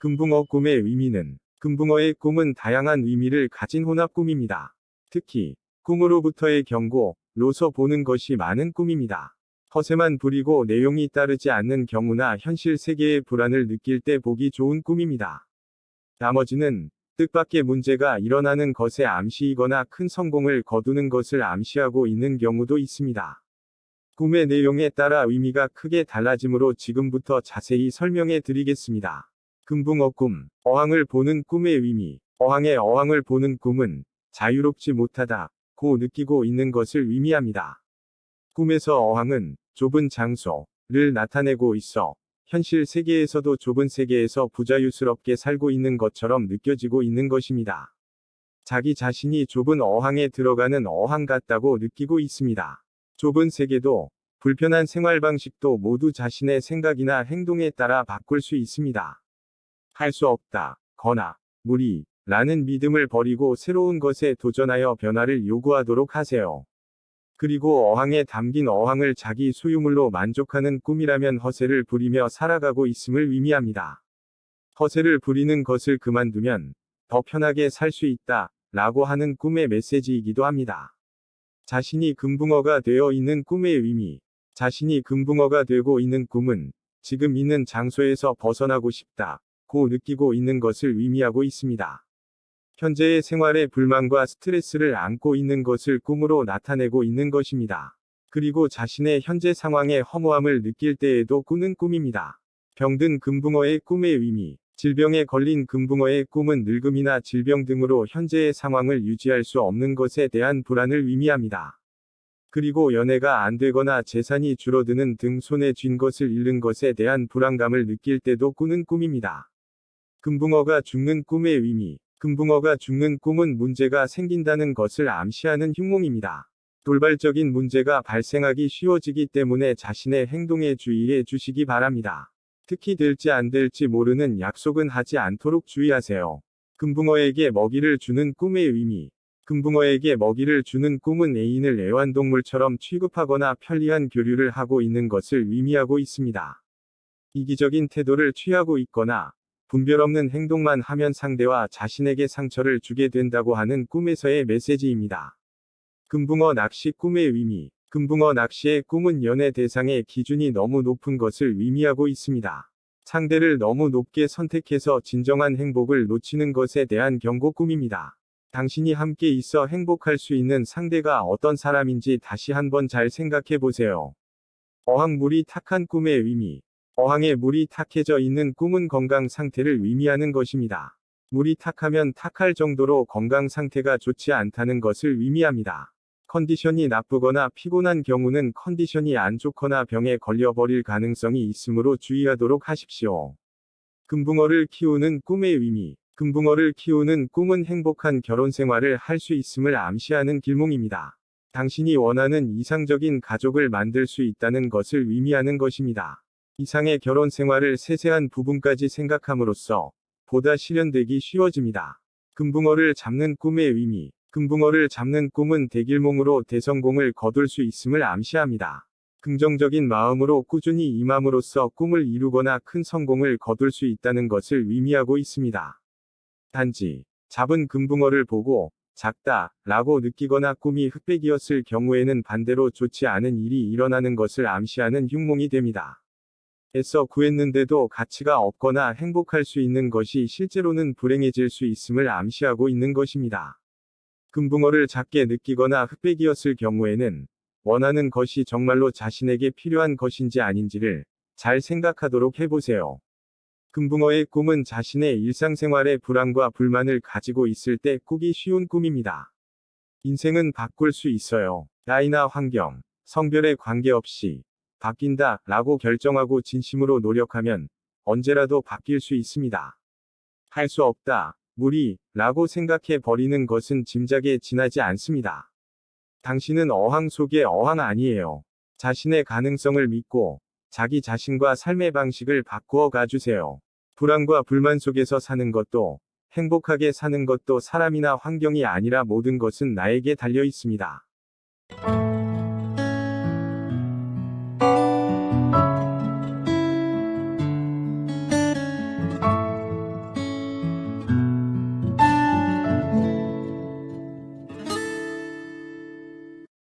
금붕어 꿈의 의미는 금붕어의 꿈은 다양한 의미를 가진 혼합 꿈입니다. 특히 꿈으로부터의 경고로서 보는 것이 많은 꿈입니다. 허세만 부리고 내용이 따르지 않는 경우나 현실 세계의 불안을 느낄 때 보기 좋은 꿈입니다. 나머지는 뜻밖의 문제가 일어나는 것에 암시이거나 큰 성공을 거두는 것을 암시하고 있는 경우도 있습니다. 꿈의 내용에 따라 의미가 크게 달라지므로 지금부터 자세히 설명해 드리겠습니다. 금붕어 꿈, 어항을 보는 꿈의 의미. 어항의 어항을 보는 꿈은 자유롭지 못하다고 느끼고 있는 것을 의미합니다. 꿈에서 어항은 좁은 장소를 나타내고 있어 현실 세계에서도 좁은 세계에서 부자유스럽게 살고 있는 것처럼 느껴지고 있는 것입니다. 자기 자신이 좁은 어항에 들어가는 어항 같다고 느끼고 있습니다. 좁은 세계도 불편한 생활 방식도 모두 자신의 생각이나 행동에 따라 바꿀 수 있습니다. 할 수 없다, 거나, 무리, 라는 믿음을 버리고 새로운 것에 도전하여 변화를 요구하도록 하세요. 그리고 어항에 담긴 어항을 자기 소유물로 만족하는 꿈이라면 허세를 부리며 살아가고 있음을 의미합니다. 허세를 부리는 것을 그만두면 더 편하게 살 수 있다, 라고 하는 꿈의 메시지이기도 합니다. 자신이 금붕어가 되어 있는 꿈의 의미. 자신이 금붕어가 되고 있는 꿈은 지금 있는 장소에서 벗어나고 싶다고 느끼고 있는 것을 의미하고 있습니다. 현재의 생활에 불만과 스트레스를 안고 있는 것을 꿈으로 나타내고 있는 것입니다. 그리고 자신의 현재 상황에 허무함을 느낄 때에도 꾸는 꿈입니다. 병든 금붕어의 꿈의 의미. 질병에 걸린 금붕어의 꿈은 늙음이나 질병 등으로 현재의 상황을 유지할 수 없는 것에 대한 불안을 의미합니다. 그리고 연애가 안 되거나 재산이 줄어드는 등 손에 쥔 것을 잃는 것에 대한 불안감을 느낄 때도 꾸는 꿈입니다. 금붕어가 죽는 꿈의 의미. 금붕어가 죽는 꿈은 문제가 생긴다는 것을 암시하는 흉몽입니다. 돌발적인 문제가 발생하기 쉬워지기 때문에 자신의 행동에 주의해 주시기 바랍니다. 특히 될지 안 될지 모르는 약속은 하지 않도록 주의하세요. 금붕어에게 먹이를 주는 꿈의 의미. 금붕어에게 먹이를 주는 꿈은 애인을 애완동물처럼 취급하거나 편리한 교류를 하고 있는 것을 의미하고 있습니다. 이기적인 태도를 취하고 있거나 분별 없는 행동만 하면 상대와 자신에게 상처를 주게 된다고 하는 꿈에서의 메시지입니다. 금붕어 낚시 꿈의 의미. 금붕어 낚시의 꿈은 연애 대상의 기준이 너무 높은 것을 의미하고 있습니다. 상대를 너무 높게 선택해서 진정한 행복을 놓치는 것에 대한 경고 꿈입니다. 당신이 함께 있어 행복할 수 있는 상대가 어떤 사람인지 다시 한번 잘 생각해 보세요. 어항 물이 탁한 꿈의 의미. 어항에 물이 탁해져 있는 꿈은 건강 상태를 의미하는 것입니다. 물이 탁하면 탁할 정도로 건강 상태가 좋지 않다는 것을 의미합니다. 컨디션이 나쁘거나 피곤한 경우는 컨디션이 안 좋거나 병에 걸려버릴 가능성이 있으므로 주의하도록 하십시오. 금붕어를 키우는 꿈의 의미. 금붕어를 키우는 꿈은 행복한 결혼 생활을 할 수 있음을 암시하는 길몽입니다. 당신이 원하는 이상적인 가족을 만들 수 있다는 것을 의미하는 것입니다. 이상의 결혼 생활을 세세한 부분까지 생각함으로써 보다 실현되기 쉬워집니다. 금붕어를 잡는 꿈의 의미. 금붕어를 잡는 꿈은 대길몽으로 대성공을 거둘 수 있음을 암시합니다. 긍정적인 마음으로 꾸준히 임함으로써 꿈을 이루거나 큰 성공을 거둘 수 있다는 것을 의미하고 있습니다. 단지 잡은 금붕어를 보고 작다 라고 느끼거나 꿈이 흑백이었을 경우에는 반대로 좋지 않은 일이 일어나는 것을 암시하는 흉몽이 됩니다. 애써 구했는데도 가치가 없거나 행복할 수 있는 것이 실제로는 불행해질 수 있음을 암시하고 있는 것입니다. 금붕어를 작게 느끼거나 흑백이었을 경우에는 원하는 것이 정말로 자신에게 필요한 것인지 아닌지를 잘 생각하도록 해보세요. 금붕어의 꿈은 자신의 일상생활에 불안과 불만을 가지고 있을 때 꾸기 쉬운 꿈입니다. 인생은 바꿀 수 있어요. 나이나 환경, 성별에 관계없이 바뀐다 라고 결정하고 진심으로 노력하면 언제라도 바뀔 수 있습니다. 할 수 없다, 무리 라고 생각해 버리는 것은 짐작에 지나지 않습니다. 당신은 어항 속의 어항 아니에요. 자신의 가능성을 믿고 자기 자신과 삶의 방식을 바꾸어 가주세요. 불안과 불만 속에서 사는 것도 행복하게 사는 것도 사람이나 환경이 아니라 모든 것은 나에게 달려 있습니다.